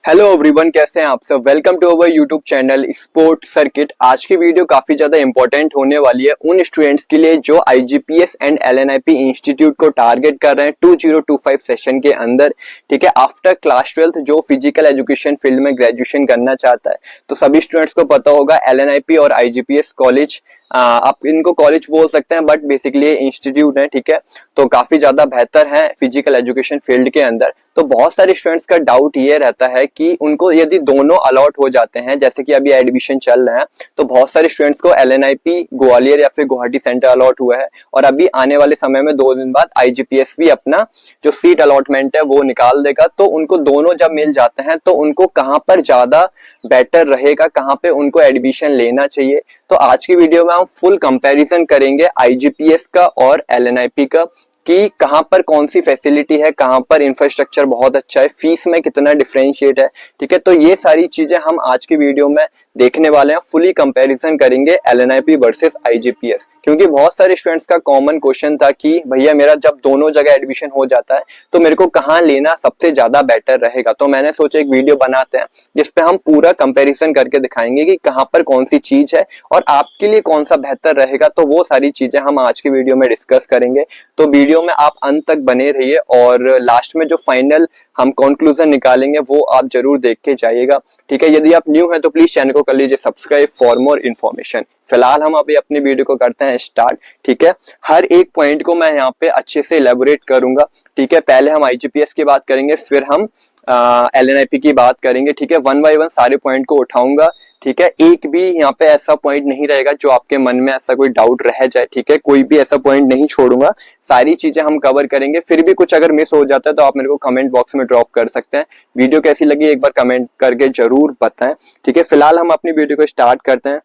Hello everyone, कैसे हैं आप सब। Welcome to our YouTube channel sport circuit. आज की वीडियो काफी ज्यादा इंपॉर्टेंट होने वाली है उन स्टूडेंट्स के लिए जो आईजीपीएस एंड एलएनआईपी इंस्टीट्यूट को टारगेट कर रहे हैं 2025 सेशन के अंदर। ठीक है, आफ्टर क्लास 12 जो फिजिकल एजुकेशन फील्ड में ग्रेजुएशन करना चाहता है, तो सभी स्टूडेंट्स को पता होगा एलएनआईपी और आईजीपीएस कॉलेज, आप इनको कॉलेज बोल सकते हैं बट बेसिकली इंस्टीट्यूट है। ठीक है, तो काफी ज्यादा बेहतर है फिजिकल एजुकेशन फील्ड के अंदर। तो बहुत सारे स्टूडेंट्स का डाउट ये रहता है कि उनको यदि दोनों अलॉट हो जाते हैं, जैसे कि अभी एडमिशन चल रहा है, तो बहुत सारे स्टूडेंट्स को एलएनआईपी ग्वालियर या फिर गुवाहाटी सेंटर अलॉट हुआ है और अभी आने वाले समय में 2 दिन बाद आईजीपीएस भी अपना जो सीट अलॉटमेंट है वो निकाल देगा। तो उनको दोनों जब मिल जाते हैं तो उनको कहाँ पर ज्यादा बेटर रहेगा, कहाँ पे उनको एडमिशन लेना चाहिए। तो आज की वीडियो में हम फुल कंपैरिजन करेंगे आईजीपीएस का और एलएनआईपी का, कि कहां पर कौन सी फैसिलिटी है, कहां पर इंफ्रास्ट्रक्चर बहुत अच्छा है, फीस में कितना डिफरेंशिएट है। ठीक है, तो ये सारी चीजें हम आज की वीडियो में देखने वाले हैं। फुली कंपैरिजन करेंगे एलएनआईपी वर्सेस आईजीपीएस, क्योंकि बहुत सारे स्टूडेंट्स का कॉमन क्वेश्चन था कि भैया मेरा जब दोनों जगह एडमिशन हो जाता है तो मेरे को कहां लेना सबसे ज्यादा बेटर रहेगा। तो मैंने सोचा एक वीडियो बनाते हैं जिसपे हम पूरा कंपैरिजन करके दिखाएंगे कि कहां पर कौन सी चीज है और आपके लिए कौन सा बेहतर रहेगा। तो वो सारी चीजें हम आज की वीडियो में डिस्कस करेंगे। तो वीडियो में आप अंत तक बने रहिए और लास्ट में जो फाइनल हम कंक्लूजन निकालेंगे वो आप जरूर देख के जाइएगा। ठीक है, यदि आप न्यू हैं तो प्लीज चैनल को कर लीजिए सब्सक्राइब फॉर मोर इन्फॉर्मेशन। फिलहाल हम अभी अपनी वीडियो को करते हैं स्टार्ट। ठीक है, हर एक पॉइंट को मैं यहाँ पे अच्छे से इलेबोरेट करूंगा। ठीक है, पहले हम आईजीपीएस की बात करेंगे, फिर हम एलएनआईपी की बात करेंगे। ठीक है, वन बाय वन सारे पॉइंट को उठाऊंगा। ठीक है, एक भी यहाँ पे ऐसा पॉइंट नहीं रहेगा जो आपके मन में ऐसा कोई डाउट रह जाए। ठीक है, कोई भी ऐसा पॉइंट नहीं छोड़ूंगा, सारी चीजें हम कवर करेंगे। फिर भी कुछ अगर मिस हो जाता है तो आप मेरे को कमेंट बॉक्स में ड्रॉप कर सकते हैं। वीडियो कैसी लगी एक बार कमेंट करके जरूर बताएं। ठीक है, फिलहाल हम अपनी वीडियो को स्टार्ट करते हैं।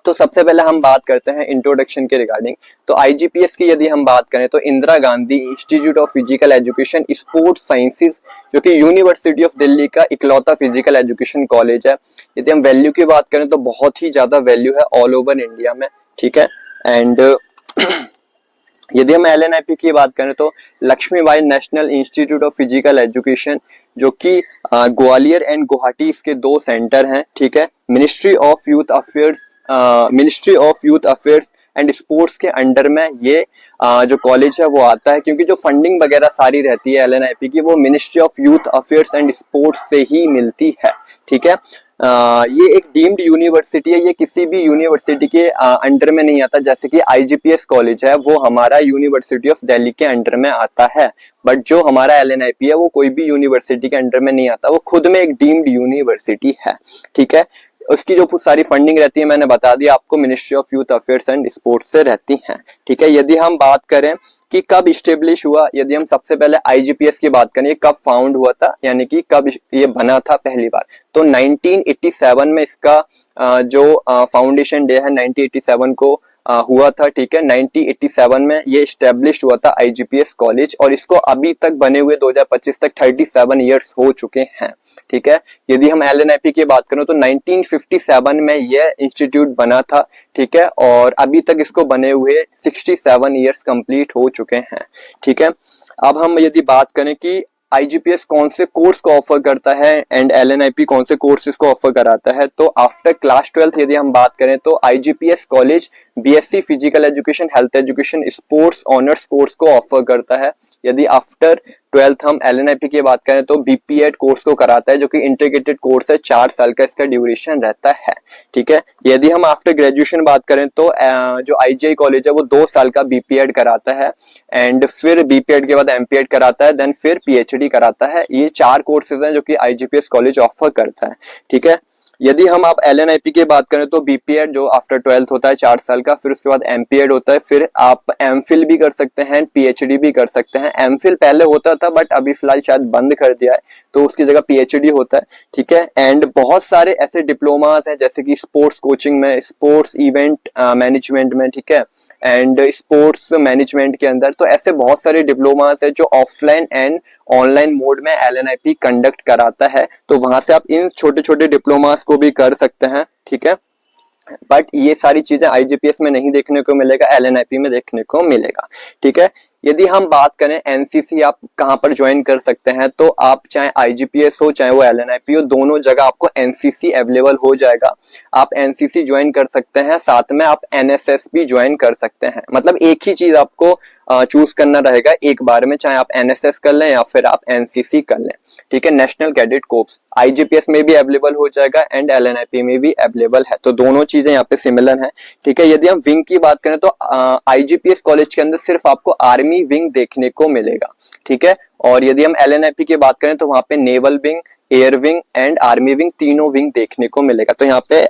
तो सबसे पहले हम बात करते हैं इंट्रोडक्शन के रिगार्डिंग। तो आईजीपीएस की यदि हम बात करें तो Indira Gandhi institute of Physical education sports sciences, जो कि यूनिवर्सिटी ऑफ दिल्ली का इकलौता फिजिकल एजुकेशन कॉलेज है। यदि हम वैल्यू की बात करें तो बहुत ही ज्यादा वैल्यू है ऑल ओवर इंडिया में। ठीक है, एंड यदि हम एलएनआईपी की बात करें तो Lakshmibai National Institute of Physical Education, जो कि ग्वालियर एंड गुवाहाटी इसके 2 सेंटर हैं। ठीक है, ministry of youth affairs and sports के अंडर में ये जो कॉलेज है वो आता है, क्योंकि जो फंडिंग वगैरह सारी रहती है एलएनआईपी की वो ministry of youth affairs and sports से ही मिलती है। ठीक है, ये एक डीम्ड यूनिवर्सिटी है, ये किसी भी यूनिवर्सिटी के अंडर में नहीं आता। जैसे कि आईजीपीएस कॉलेज है वो हमारा यूनिवर्सिटी ऑफ दिल्ली के अंडर में आता है, बट जो हमारा एलएनआईपी है वो कोई भी यूनिवर्सिटी के अंडर में नहीं आता, वो खुद में एक डीम्ड यूनिवर्सिटी है। ठीक है, उसकी जो सारी फंडिंग रहती है मैंने बता दिया आपको, ministry of youth affairs and sports से रहती हैं। ठीक है, यदि हम बात करें कि कब स्टेब्लिश हुआ, यदि हम सबसे पहले आईजीपीएस की बात करें कब फाउंड हुआ था, यानी कि कब ये बना था पहली बार, तो 1987 में इसका जो फाउंडेशन डे है 1987 को हुआ था। ठीक है, 1987 में ये स्टैब्लिश हुआ था आईजीपीएस कॉलेज, और इसको अभी तक बने हुए 2025 तक 37 इयर्स हो चुके हैं। ठीक है, यदि हम एलएनआईपी की बात करें तो 1957 में ये इंस्टीट्यूट बना था। ठीक है, और अभी तक इसको बने हुए 67 इयर्स कंप्लीट हो चुके हैं। ठीक है, अब हम यदि बात करें कि आईजीपीएस कौन से कोर्स को ऑफर करता है एंड एलएनआईपी कौन से कोर्सेज को ऑफर कराता है, तो आफ्टर क्लास 12 यदि हम बात करें तो IGPS college BSc physical education, health education, sports honours course को ऑफर करता है। यदि आफ्टर 12 हम एलएनआईपी की बात करें तो बीपीएड कोर्स को कराता है, जो कि इंटीग्रेटेड कोर्स है, 4 साल का इसका ड्यूरेशन रहता है। ठीक है, यदि हम आफ्टर ग्रेजुएशन बात करें तो जो आईजीआई कॉलेज है वो 2 साल का बीपीएड कराता है, एंड फिर बीपीएड के बाद एमपीएड कराता है, देन फिर पीएचडी कराता है। ये 4 कोर्सेज हैं जो कि आईजीपीएस कॉलेज ऑफर करता है। ठीक है, यदि हम आप एलएनआईपी की बात करें तो बीपीएड जो आफ्टर 12 होता है 4 साल का, फिर उसके बाद एमपीएड होता है, फिर आप एमफिल भी कर सकते हैं, पीएचडी भी कर सकते हैं। एमफिल पहले होता था बट अभी फिलहाल शायद बंद कर दिया है, तो उसकी जगह पीएचडी होता है। ठीक है, एंड बहुत सारे ऐसे डिप्लोमास हैं जैसे कि स्पोर्ट्स कोचिंग में, स्पोर्ट्स इवेंट मैनेजमेंट में, ठीक है, एंड स्पोर्ट्स मैनेजमेंट के अंदर, तो ऐसे बहुत सारे डिप्लोमास है जो ऑफलाइन एंड ऑनलाइन मोड में एलएनआईपी कंडक्ट कराता है। तो वहां से आप इन छोटे छोटे डिप्लोमास को भी कर सकते हैं। ठीक है, बट ये सारी चीजें आईजीपीएस में नहीं देखने को मिलेगा, एलएनआईपी में देखने को मिलेगा। ठीक है, यदि हम बात करें एनसीसी आप कहाँ पर ज्वाइन कर सकते हैं, तो आप चाहे आईजीपीएस हो चाहे वो एलएनआईपी हो, दोनों जगह आपको एनसीसी अवेलेबल हो जाएगा। आप एनसीसी ज्वाइन कर सकते हैं, साथ में आप एनएसएस भी ज्वाइन कर सकते हैं। मतलब एक ही चीज आपको चूज करना रहेगा एक बार में, चाहे आप एनएसएस कर लें या फिर आप एनसीसी कर लें। ठीक है, नेशनल कैडेट कोर्प्स आईजीपीएस में भी अवेलेबल हो जाएगा एंड एलएनआईपी में भी अवेलेबल है, तो दोनों चीजें यहाँ पे सिमिलर हैं। ठीक है, यदि हम विंग की बात करें तो आईजीपीएस कॉलेज के अंदर सिर्फ आपको आर्मी विंग देखने को मिलेगा। ठीक है, और यदि हम एलएनआईपी की बात करें तो वहां पे naval wing, air wing and army wing तीनों विंग देखने को मिलेगा। तो यहाँ पे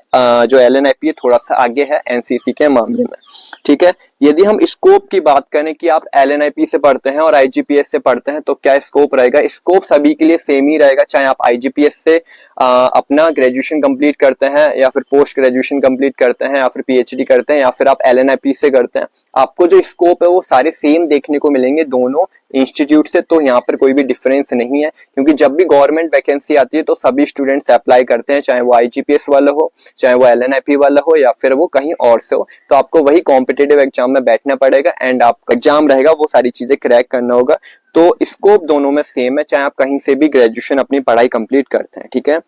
जो एलएनआईपी है थोड़ा सा आगे है एनसीसी के मामले में। ठीक है, यदि हम स्कोप की बात करें कि आप एलएनआईपी से पढ़ते हैं और आईजीपीएस से पढ़ते हैं तो क्या स्कोप रहेगा, स्कोप सभी के लिए सेम ही रहेगा, चाहे आप आईजीपीएस से अपना ग्रेजुएशन कंप्लीट करते हैं या फिर पोस्ट ग्रेजुएशन कंप्लीट करते हैं या फिर पीएचडी करते हैं या फिर आप एलएनआईपी से करते हैं, आपको जो स्कोप है वो सारे सेम देखने को मिलेंगे दोनों इंस्टीट्यूट से। तो यहाँ पर कोई भी डिफरेंस नहीं है, क्योंकि जब भी गवर्नमेंट वैकेंसी आती है तो सभी स्टूडेंट्स अप्लाई करते हैं, चाहे वो आईजीपीएस वाला हो, चाहे वो एलएनआईपी वाला हो या फिर वो कहीं और से हो। तो आपको वही कॉम्पिटिटिव एग्जाम में बैठना पड़ेगा एंड आपका एग्जाम रहेगा, वो सारी चीजें क्रैक करना होगा। तो स्कोप दोनों में सेम है, चाहे आप कहीं से भी ग्रेजुएशन अपनी पढ़ाई कंप्लीट करते हैं। ठीक है,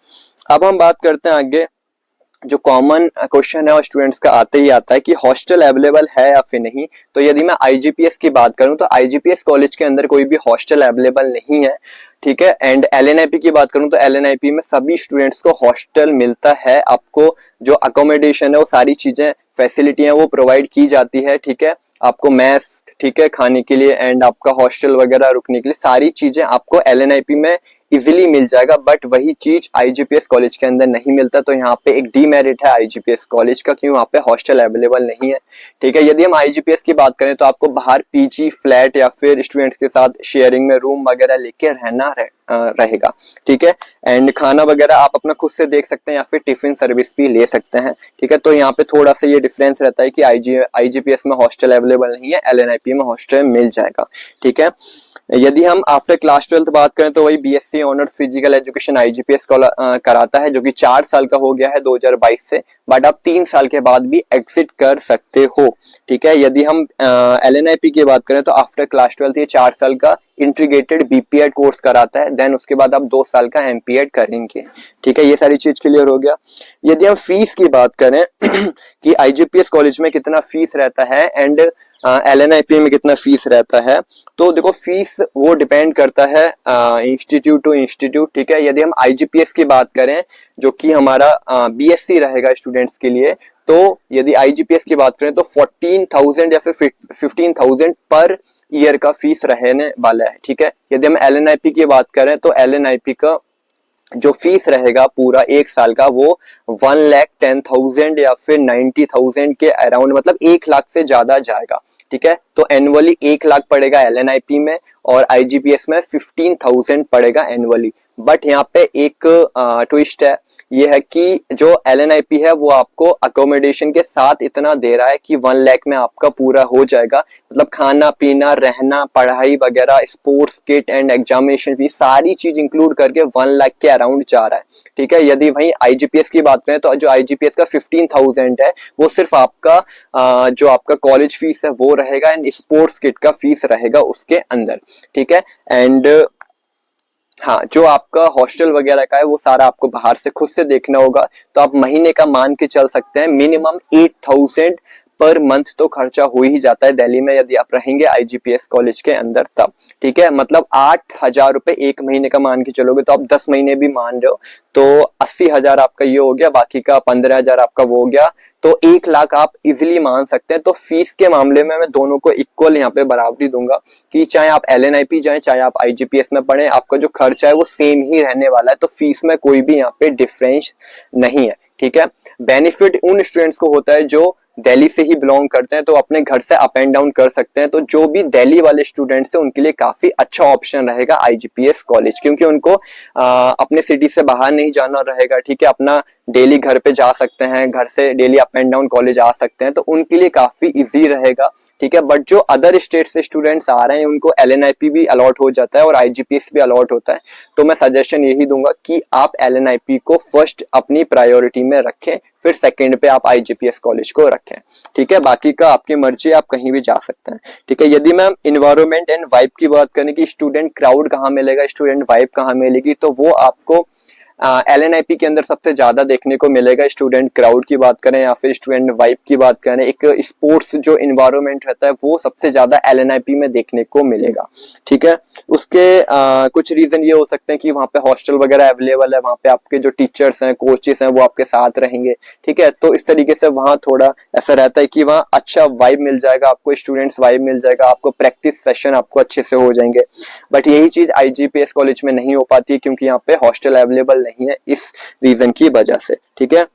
अब हम बात करते हैं आगे। जो कॉमन क्वेश्चन है और स्टूडेंट्स का आते ही आता है कि हॉस्टल अवेलेबल है या फिर नहीं। तो यदि मैं आईजीपीएस की बात करूं तो आईजीपीएस कॉलेज के अंदर कोई भी हॉस्टल अवेलेबल नहीं है। ठीक है, एंड एलएनआईपी की बात करूं तो एलएनआईपी में सभी स्टूडेंट्स को हॉस्टल मिलता है। आपको जो अकोमोडेशन है वो सारी चीजें फैसिलिटी है वो प्रोवाइड की जाती है। ठीक है, आपको मैस, ठीक है, खाने के लिए एंड आपका हॉस्टल वगैरह रुकने के लिए सारी चीजें आपको एलएनआईपी में इजीली मिल जाएगा, बट वही चीज आईजीपीएस कॉलेज के अंदर नहीं मिलता। तो यहाँ पे एक डीमेरिट है आईजीपीएस कॉलेज का, क्यों वहाँ पे हॉस्टल अवेलेबल नहीं है। ठीक है, यदि हम आईजीपीएस की बात करें तो आपको बाहर पीजी, फ्लैट या फिर स्टूडेंट्स के साथ शेयरिंग में रूम वगैरह लेके रहना रहेगा। ठीक है, एंड खाना वगैरह आप अपना खुद से देख सकते हैं या फिर टिफिन सर्विस भी ले सकते हैं। ठीक है, तो यहाँ पे थोड़ा सा ये डिफरेंस रहता है कि आईजीपीएस में हॉस्टल अवेलेबल नहीं है, एलएनआईपी में हॉस्टल मिल जाएगा। ठीक है, यदि हम आफ्टर क्लास 12 बात करें तो वही बीएससी ऑनर्स फिजिकल एजुकेशन आईजीपीएस कराता है, जो कि 4 साल का हो गया है 2022 से, बट आप 3 साल के बाद भी एग्जिट कर सकते हो। ठीक है, यदि हम एलएनआईपी की बात करें तो आफ्टर क्लास 12 ये 4 साल का इंटीग्रेटेड बीपीएड कोर्स कराता है, देन उसके बाद आप 2 साल का एमपीएड करेंगे। ठीक है, ये सारी चीज क्लियर हो गया। यदि हम फीस की बात करें कि आईजीपीएस कॉलेज में कितना फीस रहता है एंड एलएनआईपी में कितना फीस रहता है, तो देखो फीस वो डिपेंड करता है इंस्टीट्यूट टू इंस्टीट्यूट। ठीक है, यदि हम आईजीपीएस की बात करें जो कि हमारा बीएससी रहेगा स्टूडेंट्स के लिए, तो यदि आईजीपीएस की बात करें तो 14,000 या फिर 15,000 पर ईयर का फीस रहने वाला है। ठीक है, यदि हम एलएनआईपी की बात करें तो एलएनआईपी का जो फीस रहेगा पूरा 1 साल का वो 1,10,000 या फिर 90,000 के अराउंड, मतलब 1 लाख से ज्यादा जाएगा। ठीक है, तो एनुअली 1 लाख पड़ेगा एलएनआईपी में और आईजीपीएस में 15,000 पड़ेगा एनुअली। बट यहाँ पे एक ट्विस्ट है, ये है कि जो एलएनआईपी है वो आपको अकोमोडेशन के साथ इतना दे रहा है कि 1 लाख में आपका पूरा हो जाएगा। मतलब खाना पीना, रहना, पढ़ाई वगैरह, sports kit and examination fees सारी चीज इंक्लूड करके 1 लाख के अराउंड जा रहा है। ठीक है, यदि वहीं आईजीपीएस की बात करें तो जो आईजीपीएस का 15,000 है वो सिर्फ आपका जो आपका कॉलेज फीस है वो रहेगा एंड स्पोर्ट्स किट का फीस रहेगा उसके अंदर। ठीक है, एंड हाँ, जो आपका हॉस्टल वगैरह का है वो सारा आपको बाहर से खुद से देखना होगा। तो आप महीने का मान के चल सकते हैं मिनिमम 8,000 पर मंथ तो खर्चा हो ही जाता है दिल्ली में यदि आप रहेंगे आईजीपीएस कॉलेज के अंदर तब। ठीक है, मतलब 8,000 रुपए 1 महीने का मान के चलोगे तो आप 10 महीने भी मान रहे हो तो 80,000 आपका ये हो गया, बाकी का 15,000 आपका वो हो गया, तो 1 लाख आप इजिली मान सकते हैं। तो फीस के मामले में मैं दोनों को इक्वल यहाँ पे बराबरी दूंगा कि चाहे आप एलएनआईपी जाए चाहे आप आईजीपीएस में पढ़े, आपका जो खर्चा है वो सेम ही रहने वाला है। तो फीस में कोई भी यहाँ पे डिफरेंस नहीं है। ठीक है, बेनिफिट उन स्टूडेंट्स को होता है जो दिल्ली से ही बिलोंग करते हैं, तो अपने घर से अप एंड डाउन कर सकते हैं। तो जो भी दिल्ली वाले स्टूडेंट्स हैं उनके लिए काफी अच्छा ऑप्शन रहेगा आईजीपीएस कॉलेज, क्योंकि उनको अपने सिटी से बाहर नहीं जाना रहेगा। ठीक है, अपना डेली घर पे जा सकते हैं, घर से daily up and down college आ सकते हैं, तो उनके लिए काफी इजी रहेगा, ठीक है। बट जो अदर स्टेट से स्टूडेंट्स आ रहे हैं उनको एलएनआईपी भी अलॉट हो जाता है और आईजीपीएस भी अलॉट होता है। तो मैं सजेशन यही दूंगा कि आप एलएनआईपी को फर्स्ट अपनी प्रायोरिटी में रखें, फिर सेकंड पे आप आईजीपीएस कॉलेज को रखें, ठीक है। बाकी का आपकी मर्जी, आप कहीं भी जा सकते हैं, ठीक है। यदि मैं इन्वायरमेंट एंड वाइब की बात करें कि स्टूडेंट क्राउड कहाँ मिलेगा, स्टूडेंट वाइब कहाँ मिलेगी, तो वो आपको एलएनआईपी के अंदर सबसे ज्यादा देखने को मिलेगा। स्टूडेंट क्राउड की बात करें या फिर स्टूडेंट वाइब की बात करें, एक स्पोर्ट्स जो इन्वायरमेंट रहता है वो सबसे ज्यादा एलएनआईपी में देखने को मिलेगा, ठीक है। उसके कुछ रीजन ये हो सकते हैं कि वहाँ पे हॉस्टल वगैरह अवेलेबल है, वहाँ पे आपके जो टीचर्स हैं, कोचेस हैं, वो आपके साथ रहेंगे, ठीक है। तो इस तरीके से वहाँ थोड़ा ऐसा रहता है कि वहाँ अच्छा वाइब मिल जाएगा आपको, स्टूडेंट्स वाइब मिल जाएगा आपको, प्रैक्टिस सेशन आपको अच्छे से हो जाएंगे। बट यही चीज आईजीपीएस कॉलेज में नहीं हो पाती क्योंकि यहाँ पे हॉस्टल अवेलेबल नहीं है, इस रीजन की वजह से, ठीक है।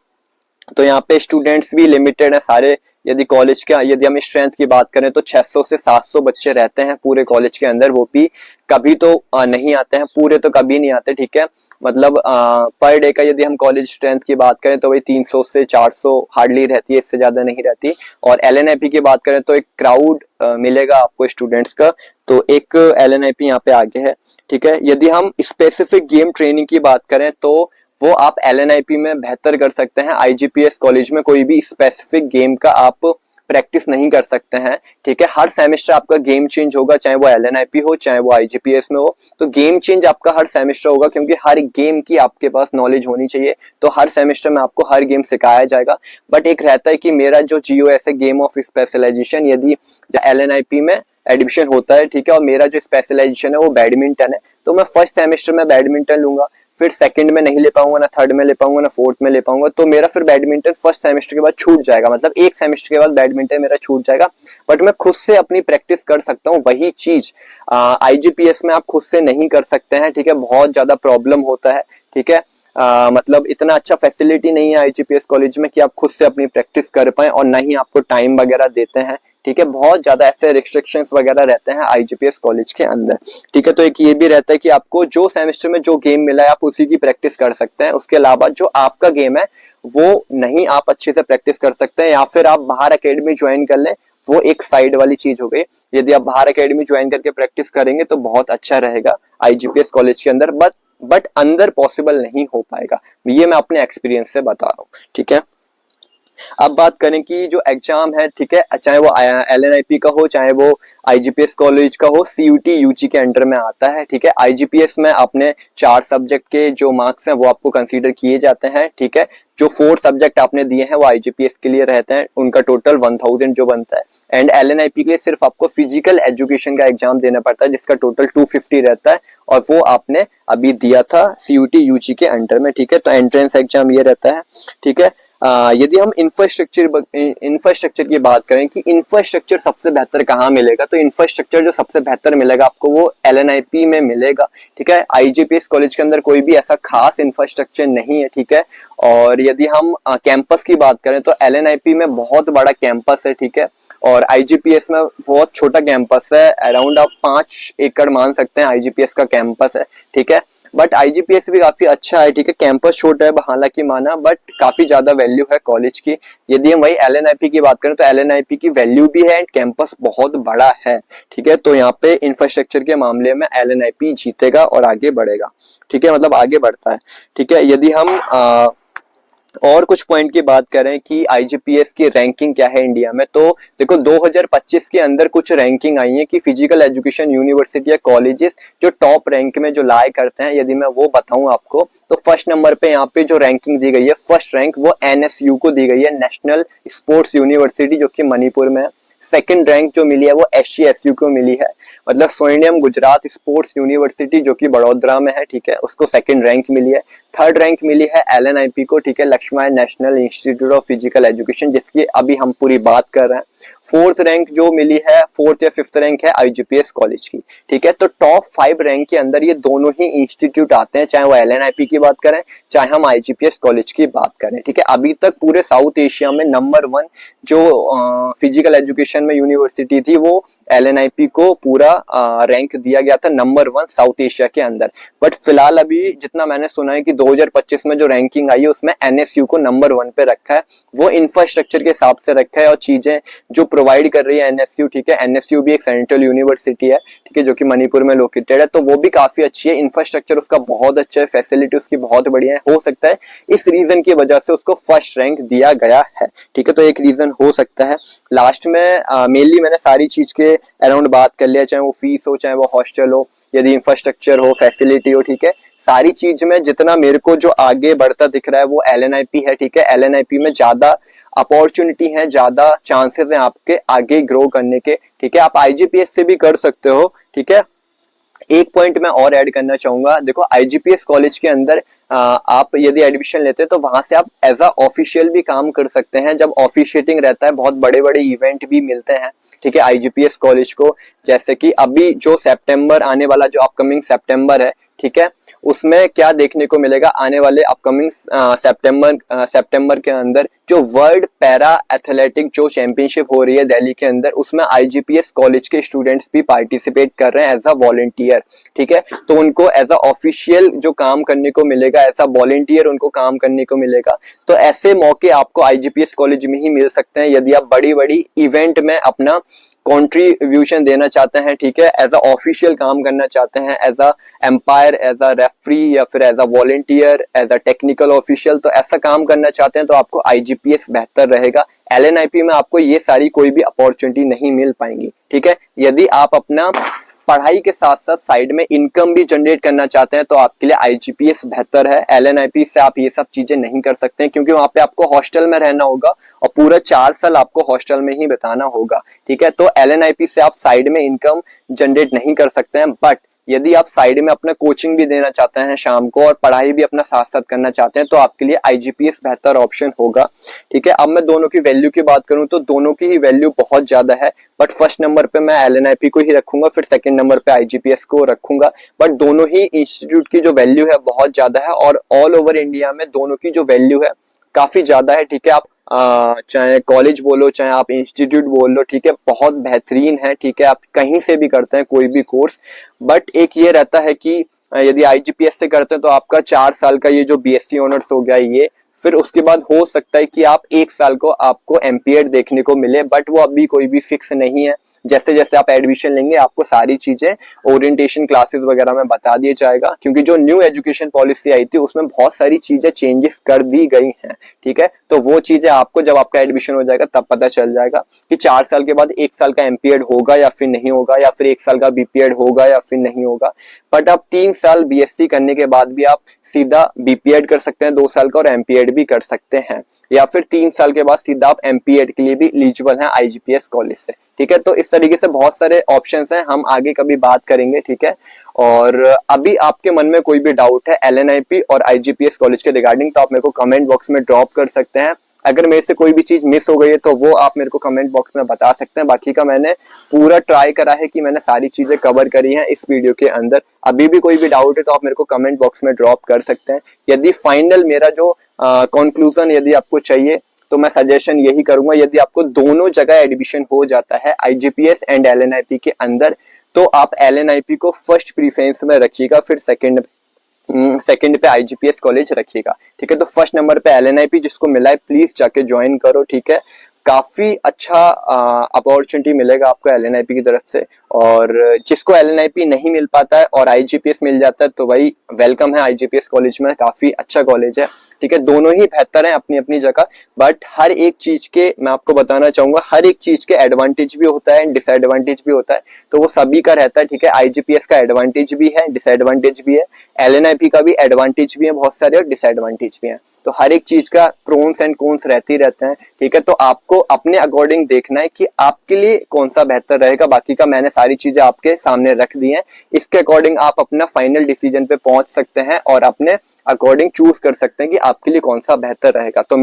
तो यहाँ पे स्टूडेंट्स भी लिमिटेड है सारे। यदि हम स्ट्रेंथ की बात करें तो 600 से 700 बच्चे रहते हैं पूरे कॉलेज के अंदर, वो भी कभी तो नहीं आते हैं, पूरे तो कभी नहीं आते, ठीक है। मतलब पर डे का यदि हम कॉलेज स्ट्रेंथ की बात करें तो वही 300 से 400 हार्डली रहती है, इससे ज्यादा नहीं रहती। और एलएनआईपी की बात करें तो एक क्राउड मिलेगा आपको स्टूडेंट्स का, तो एक एलएनआईपी यहाँ पे आगे है, ठीक है। यदि हम स्पेसिफिक गेम ट्रेनिंग की बात करें तो वो आप एलएनआईपी में बेहतर कर सकते हैं। आईजीपीएस कॉलेज में कोई भी स्पेसिफिक गेम का आप प्रैक्टिस नहीं कर सकते हैं, ठीक है। हर सेमेस्टर आपका गेम चेंज होगा, चाहे वो एलएनआईपी हो चाहे वो आईजीपीएस में हो, तो गेम चेंज आपका हर सेमेस्टर होगा क्योंकि हर गेम की आपके पास नॉलेज होनी चाहिए। तो हर सेमेस्टर में आपको हर गेम सिखाया जाएगा। बट एक रहता है कि मेरा जो जीओएस है, गेम ऑफ स्पेशलाइजेशन, यदि एलएनआईपी में एडमिशन होता है, ठीक है, और मेरा जो स्पेशलाइजेशन है वो बैडमिंटन है, तो मैं फर्स्ट सेमेस्टर में बैडमिंटन लूंगा, फिर सेकंड में नहीं ले पाऊंगा, ना थर्ड में ले पाऊंगा, ना फोर्थ में ले पाऊंगा, तो मेरा फिर बैडमिंटन फर्स्ट सेमेस्टर के बाद छूट जाएगा। मतलब एक सेमेस्टर के बाद बैडमिंटन मेरा छूट जाएगा। बट मैं खुद से अपनी प्रैक्टिस कर सकता हूँ, वही चीज आईजीपीएस में आप खुद से नहीं कर सकते हैं, ठीक है। बहुत ज्यादा प्रॉब्लम होता है, ठीक है। मतलब इतना अच्छा फैसिलिटी नहीं है आईजीपीएस कॉलेज में कि आप खुद से अपनी प्रैक्टिस कर पाए, और ना ही आपको टाइम वगैरह देते हैं, ठीक है। बहुत ज्यादा ऐसे रिस्ट्रिक्शंस वगैरह रहते हैं आईजीपीएस कॉलेज के अंदर, ठीक है। तो एक ये भी रहता है कि आपको जो सेमेस्टर में जो गेम मिला है आप उसी की प्रैक्टिस कर सकते हैं, उसके अलावा जो आपका गेम है वो नहीं आप अच्छे से प्रैक्टिस कर सकते हैं, या फिर आप बाहर एकेडमी ज्वाइन कर लें, वो एक साइड वाली चीज हो गई। यदि आप बाहर एकेडमी ज्वाइन करके प्रैक्टिस करेंगे तो बहुत अच्छा रहेगा आईजीपीएस कॉलेज के अंदर, बट अंदर पॉसिबल नहीं हो पाएगा, ये मैं अपने एक्सपीरियंस से बता रहा हूँ, ठीक है। अब बात करें कि जो एग्जाम है, ठीक है, चाहे वो एलएनआईपी का हो चाहे वो आईजीपीएस कॉलेज का हो, सीयूटी यूजी के अंडर में आता है, ठीक है। आईजीपीएस में आपने 4 सब्जेक्ट के जो मार्क्स हैं वो आपको कंसीडर किए जाते हैं, ठीक है। जो 4 सब्जेक्ट आपने दिए हैं वो आईजीपीएस के लिए रहते हैं, उनका टोटल 1000 जो बनता है। एंड एलएनआईपी के लिए सिर्फ आपको फिजिकल एजुकेशन का एग्जाम देना पड़ता है जिसका टोटल 250 रहता है, और वो आपने अभी दिया था सीयूटी यूजी के अंडर में, ठीक है। तो एंट्रेंस एग्जाम ये रहता है, ठीक है। यदि हम इंफ्रास्ट्रक्चर की बात करें कि इंफ्रास्ट्रक्चर सबसे बेहतर कहाँ मिलेगा, तो इंफ्रास्ट्रक्चर जो सबसे बेहतर मिलेगा आपको वो एलएनआईपी में मिलेगा, ठीक है। आईजीपीएस कॉलेज के अंदर कोई भी ऐसा खास इंफ्रास्ट्रक्चर नहीं है, ठीक है। और यदि हम कैंपस की बात करें तो एलएनआईपी में बहुत बड़ा कैंपस है, ठीक है, और आईजीपीएस में बहुत छोटा कैंपस है, अराउंड आप 5 एकड़ मान सकते हैं आईजीपीएस का कैंपस है, ठीक है। बट आईजीपीएस भी काफी अच्छा है, ठीक है। कैंपस छोटा है हालांकि माना, बट काफी ज्यादा वैल्यू है कॉलेज की। यदि हम वही एलएनआईपी की बात करें तो एलएनआईपी की वैल्यू भी है एंड कैंपस बहुत बड़ा है, ठीक है। तो यहाँ पे इंफ्रास्ट्रक्चर के मामले में एलएनआईपी जीतेगा और आगे बढ़ेगा, ठीक है, मतलब आगे बढ़ता है, ठीक है। यदि हम और कुछ पॉइंट की बात करें कि आईजीपीएस की रैंकिंग क्या है इंडिया में, तो देखो 2025 के अंदर कुछ रैंकिंग आई है कि फिजिकल एजुकेशन यूनिवर्सिटी या कॉलेजेस जो टॉप रैंक में जो लाए करते हैं, यदि मैं वो बताऊं आपको, तो फर्स्ट नंबर पे यहाँ पे जो रैंकिंग दी गई है, फर्स्ट रैंक वो एनएसयू को दी गई है, नेशनल स्पोर्ट्स यूनिवर्सिटी, जो कि मणिपुर में है। सेकंड रैंक जो मिली है वो एससीएसयू को मिली है, मतलब स्वर्णिम गुजरात स्पोर्ट्स यूनिवर्सिटी जो कि बड़ोदरा में है, ठीक है, उसको सेकंड रैंक मिली है। थर्ड रैंक मिली है एलएनआईपी को, ठीक है, Lakshman National Institute of Physical Education, जिसकी अभी हम पूरी बात कर रहे हैं। फोर्थ रैंक जो मिली है, फोर्थ या फिफ्थ रैंक है IGPS कॉलेज की। ठीक है, तो टॉप 5 रैंक के अंदर ये दोनों ही इंस्टीट्यूट आते हैं, चाहे वो LNIP की बात करें चाहे हम IGPS कॉलेज की बात करें। ठीक है, अभी तक पूरे साउथ एशिया में नंबर 1 जो फिजिकल एजुकेशन में यूनिवर्सिटी थी वो LNIP को पूरा रैंक दिया गया था नंबर 1 साउथ एशिया के अंदर। बट फिलहाल अभी जितना मैंने सुना है कि 2025 में जो रैंकिंग आई है उसमें NSU को नंबर 1 पे रखा है। वो इंफ्रास्ट्रक्चर के हिसाब से रखा है और चीजें जो प्रोवाइड कर रही है NSU, ठीक है, NSU भी एक सेंट्रल यूनिवर्सिटी है, ठीक है, जो कि मणिपुर में लोकेटेड है, तो वो भी काफी अच्छी है, इंफ्रास्ट्रक्चर उसका बहुत अच्छा है, फैसिलिटी उसकी बहुत बढ़िया है। हो सकता है इस रीजन की वजह से उसको फर्स्ट रैंक दिया गया है। ठीक है, तो एक रीजन हो सकता है। लास्ट में मेनली मैंने सारी चीज के अराउंड बात कर लिया, चाहे वो फीस हो, चाहे वो हॉस्टल हो, यदि इंफ्रास्ट्रक्चर हो, फैसिलिटी हो। ठीक है, सारी चीज में जितना मेरे को जो आगे बढ़ता दिख रहा है वो LNIP है। ठीक है, LNIP में ज्यादा अपॉर्चुनिटी है, ज्यादा चांसेस हैं आपके आगे ग्रो करने के। ठीक है, आप IGPS से भी कर सकते हो। ठीक है, एक पॉइंट मैं और ऐड करना चाहूंगा, देखो IGPS कॉलेज के अंदर आप यदि एडमिशन लेते हैं तो वहां से आप एज अ ऑफिशियल भी काम कर सकते हैं। जब ऑफिशिएटिंग रहता है, बहुत बड़े बड़े इवेंट भी मिलते हैं। ठीक है, IGPS कॉलेज को, जैसे कि अभी जो सितंबर आने वाला, जो अपकमिंग सितंबर है, ठीक है, उसमें क्या देखने को मिलेगा, आने वाले अपकमिंग सितंबर के अंदर जो वर्ल्ड पैरा एथलेटिक जो चैंपियनशिप हो रही है दिल्ली के अंदर, उसमें IGPS कॉलेज के स्टूडेंट्स भी पार्टिसिपेट कर रहे हैं एज अ वॉलंटियर। ठीक है, तो उनको एज अ ऑफिशियल जो काम करने को मिलेगा, ऐसा वॉलंटियर उनको काम करने को मिलेगा। तो ऐसे मौके आपको IGPS कॉलेज में ही मिल सकते हैं यदि आप बड़ी बड़ी इवेंट में अपना कंट्रीब्यूशन देना चाहते हैं। ठीक है, एज अ ऑफिशियल काम करना चाहते हैं, as a umpire, as a referee, या फिर as a volunteer, as a technical official, तो ऐसा काम करना चाहते हैं तो आपको IGPS बेहतर रहेगा। LNIP में आपको ये सारी कोई भी अपॉर्चुनिटी नहीं मिल पाएंगी। ठीक है, यदि आप अपना पढ़ाई के साथ साथ साइड में इनकम भी जनरेट करना चाहते हैं तो आपके लिए IGPS बेहतर है। LNIP से आप ये सब चीजें नहीं कर सकते हैं, क्योंकि वहां पे आपको हॉस्टल में रहना होगा और पूरा 4 साल आपको हॉस्टल में ही बिताना होगा। ठीक है, तो LNIP से आप साइड में इनकम जनरेट नहीं कर सकते हैं। बट यदि आप साइड में अपना कोचिंग भी देना चाहते हैं शाम को और पढ़ाई भी अपना साथ साथ करना चाहते हैं तो आपके लिए IGPS बेहतर ऑप्शन होगा। ठीक है, अब मैं दोनों की वैल्यू की बात करूं तो दोनों की ही वैल्यू बहुत ज्यादा है, बट फर्स्ट नंबर पे मैं LNIP को ही रखूंगा, फिर सेकंड नंबर पे IGPS को रखूंगा। बट दोनों ही इंस्टीट्यूट की जो वैल्यू है बहुत ज्यादा है और ऑल ओवर इंडिया में दोनों की जो वैल्यू है काफी ज्यादा है। ठीक है, आप चाहे कॉलेज बोलो चाहे आप इंस्टीट्यूट बोल लो, ठीक है, बहुत बेहतरीन है। ठीक है, आप कहीं से भी करते हैं कोई भी कोर्स। बट एक ये रहता है कि यदि IGPS से करते हैं तो आपका 4 साल का ये जो BSc ऑनर्स हो गया ये, फिर उसके बाद हो सकता है कि आप 1 साल को आपको MPED देखने को मिले, बट वो अभी कोई भी फिक्स नहीं है। जैसे जैसे आप एडमिशन लेंगे आपको सारी चीजें ओरिएंटेशन क्लासेस वगैरह में बता दिया जाएगा, क्योंकि जो न्यू एजुकेशन पॉलिसी आई थी उसमें बहुत सारी चीजें चेंजेस कर दी गई हैं। ठीक है, तो वो चीजें आपको जब आपका एडमिशन हो जाएगा तब पता चल जाएगा कि 4 साल के बाद 1 साल का MPED होगा या फिर नहीं होगा, या फिर 1 साल का BPED होगा या फिर नहीं होगा। बट आप 3 साल BSc करने के बाद भी आप सीधा BPED कर सकते हैं 2 साल का, और MPED भी कर सकते हैं, या फिर 3 साल के बाद सीधा आप MPED के लिए भी एलिजिबल हैं IGPS कॉलेज से। ठीक है, तो इस तरीके से बहुत सारे ऑप्शंस हैं, हम आगे कभी बात करेंगे। ठीक है, और अभी आपके मन में कोई भी डाउट है LNIP और IGPS कॉलेज के रिगार्डिंग तो आप मेरे को कमेंट बॉक्स में ड्रॉप कर सकते हैं। अगर मेरे से कोई भी चीज मिस हो गई है तो वो आप मेरे को कमेंट बॉक्स में बता सकते हैं। बाकी का मैंने पूरा ट्राई करा है कि मैंने सारी चीजें कवर करी हैं इस वीडियो के अंदर। अभी भी कोई भी डाउट है तो आप मेरे को कमेंट बॉक्स में ड्रॉप कर सकते हैं। यदि फाइनल मेरा जो कंक्लूजन यदि आपको चाहिए तो मैं सजेशन यही करूंगा, यदि आपको दोनों जगह एडमिशन हो जाता है IGPS एंड LNIP के अंदर, तो आप LNIP को फर्स्ट प्रीफरेंस में रखिएगा, फिर सेकंड पे IGPS कॉलेज रखिएगा। ठीक है, तो फर्स्ट नंबर पे LNIP जिसको मिला है प्लीज जाके ज्वाइन करो। ठीक है, काफी अच्छा अपॉर्चुनिटी मिलेगा आपको LNIP की तरफ से, और जिसको LNIP नहीं मिल पाता है और IGPS मिल जाता है तो भाई वेलकम है IGPS कॉलेज में, काफी अच्छा कॉलेज है। ठीक है, दोनों ही बेहतर हैं अपनी अपनी जगह, बट हर एक चीज के मैं आपको बताना चाहूंगा, हर एक चीज के एडवांटेज भी होता है, डिसएडवांटेज भी होता है, तो वो सभी का रहता है। ठीक है, IGPS का एडवांटेज भी है, डिसएडवांटेज भी है, LNIP का भी एडवांटेज भी है बहुत सारे और डिसएडवांटेज भी है। तो हर एक चीज का प्रोन्स एंड कॉन्स रहते ही रहते हैं। ठीक है, तो आपको अपने अकॉर्डिंग देखना है कि आपके लिए कौन सा बेहतर रहेगा। बाकी का मैंने सारी चीजें आपके सामने रख दी हैं, इसके अकॉर्डिंग आप अपना फाइनल डिसीजन पे पहुंच सकते हैं और अपने अकॉर्डिंग चूज कर सकते हैं कि आपके लिए कौन सा बेहतर रहेगा। तो